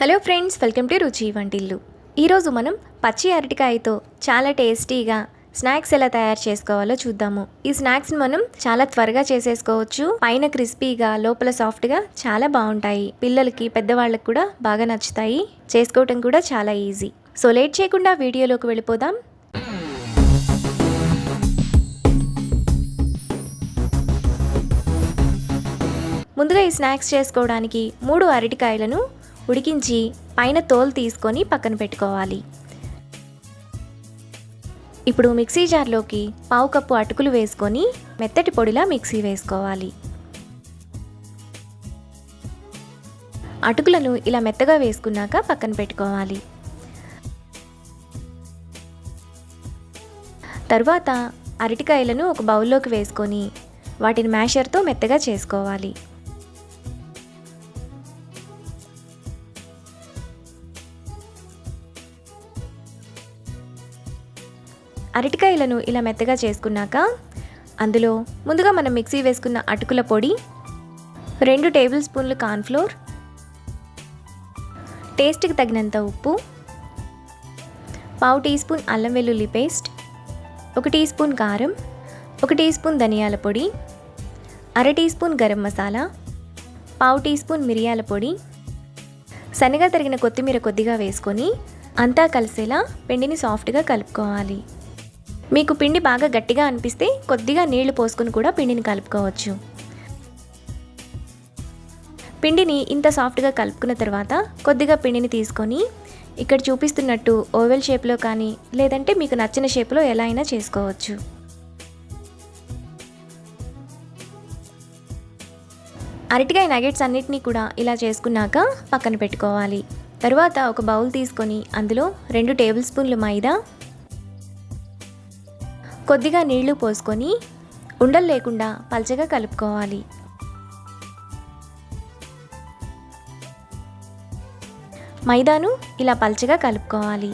Hello friends, welcome to రుచి వంటిల్లు. ఈరోజు మనం పచ్చి అరటికాయతో చాలా టేస్టీగా స్నాక్స్ ఎలా తయారు చేసుకోవాలో చూద్దాము. ఈ స్నాక్స్ని మనం చాలా త్వరగా చేసేసుకోవచ్చు. పైన క్రిస్పీగా లోపల సాఫ్ట్గా చాలా బాగుంటాయి. పిల్లలకి పెద్దవాళ్ళకి కూడా బాగా నచ్చుతాయి. చేసుకోవటం కూడా చాలా ఈజీ. సో లేట్ చేయకుండా వీడియోలోకి వెళ్ళిపోదాం. ముందుగా ఈ స్నాక్స్ చేసుకోవడానికి 3 అరటికాయలను ఉడికించి పైన తోలు తీసుకొని పక్కన పెట్టుకోవాలి. ఇప్పుడు మిక్సీ జార్లోకి 1/2 కప్పు అటుకులు వేసుకొని మెత్తటి పొడిలా మిక్సీ వేసుకోవాలి. అటుకులను ఇలా మెత్తగా వేసుకున్నాక పక్కన పెట్టుకోవాలి. తరువాత అరటికాయలను ఒక బౌల్లోకి వేసుకొని వాటిని మ్యాషర్తో మెత్తగా చేసుకోవాలి. అరటికాయలను ఇలా మెత్తగా చేసుకున్నాక అందులో ముందుగా మనం మిక్సీ వేసుకున్న అటుకుల పొడి, 2 టేబుల్ స్పూన్లు కార్న్ఫ్లోర్, టేస్ట్కి తగినంత ఉప్పు, 1/2 టీ స్పూన్ అల్లం వెల్లుల్లి పేస్ట్, 1 టీ స్పూన్ కారం, 1 టీ స్పూన్ ధనియాల పొడి, 1/2 teaspoon garam masala, 1/2 teaspoon మిరియాల పొడి, సన్నగా తరిగిన కొత్తిమీర కొద్దిగా వేసుకొని అంతా కలిసేలా పిండిని సాఫ్ట్గా కలుపుకోవాలి. మీకు పిండి బాగా గట్టిగా అనిపిస్తే కొద్దిగా నీళ్లు పోసుకొని కూడా పిండిని కలుపుకోవచ్చు. పిండిని ఇంత సాఫ్ట్గా కలుపుకున్న తర్వాత కొద్దిగా పిండిని తీసుకొని ఇక్కడ చూపిస్తున్నట్టు ఓవెల్ షేప్లో కానీ లేదంటే మీకు నచ్చిన షేప్లో ఎలా అయినా చేసుకోవచ్చు. అరటికాయ నగెట్స్ అన్నిటినీ కూడా ఇలా చేసుకున్నాక పక్కన పెట్టుకోవాలి. తర్వాత ఒక బౌల్ తీసుకొని అందులో 2 టేబుల్ స్పూన్లు మైదా, కొద్దిగా నీళ్లు పోసుకొని ఉండలు లేకుండా పల్చగా కలుపుకోవాలి. మైదాను ఇలా పల్చగా కలుపుకోవాలి.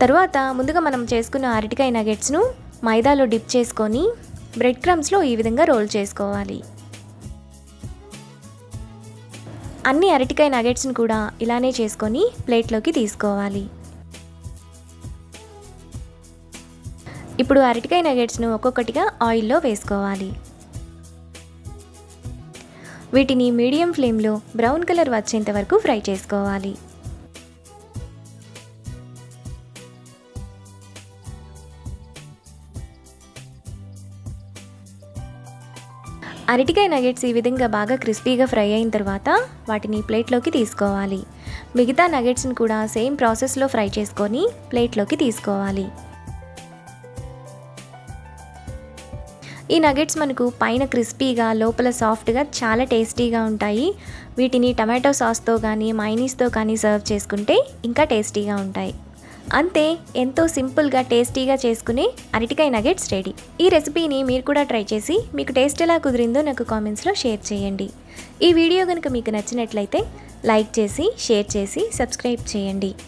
తరువాత ముందుగా మనం చేసుకున్న అరటికాయ నగెట్స్ను మైదాలో డిప్ చేసుకొని బ్రెడ్ క్రమ్స్లో ఈ విధంగా రోల్ చేసుకోవాలి. అన్ని అరటికాయ నగెట్స్ను కూడా ఇలానే చేసుకొని ప్లేట్లోకి తీసుకోవాలి. ఇప్పుడు అరటికాయ నగెట్స్ను ఒక్కొక్కటిగా ఆయిల్లో వేసుకోవాలి. వీటిని మీడియం ఫ్లేమ్లో బ్రౌన్ కలర్ వచ్చేంత వరకు ఫ్రై చేసుకోవాలి. అరటికాయ నగెట్స్ ఈ విధంగా బాగా క్రిస్పీగా ఫ్రై అయిన తర్వాత వాటిని ప్లేట్లోకి తీసుకోవాలి. మిగతా నగెట్స్ని కూడా సేమ్ ప్రాసెస్లో ఫ్రై చేసుకొని ప్లేట్లోకి తీసుకోవాలి. ఈ నగెట్స్ మనకు పైన క్రిస్పీగా లోపల సాఫ్ట్గా చాలా టేస్టీగా ఉంటాయి. వీటిని టమాటో సాస్తో కానీ మైనీస్తో కానీ సర్వ్ చేసుకుంటే ఇంకా టేస్టీగా ఉంటాయి. అంతే, ఎంతో సింపుల్గా టేస్టీగా చేసుకునే అరటికాయ నగెట్స్ రెడీ. ఈ రెసిపీని మీరు కూడా ట్రై చేసి మీకు టేస్ట్ ఎలా కుదిరిందో నాకు కామెంట్స్లో షేర్ చేయండి. ఈ వీడియో కనుక మీకు నచ్చినట్లయితే లైక్ చేసి, షేర్ చేసి, సబ్స్క్రైబ్ చేయండి.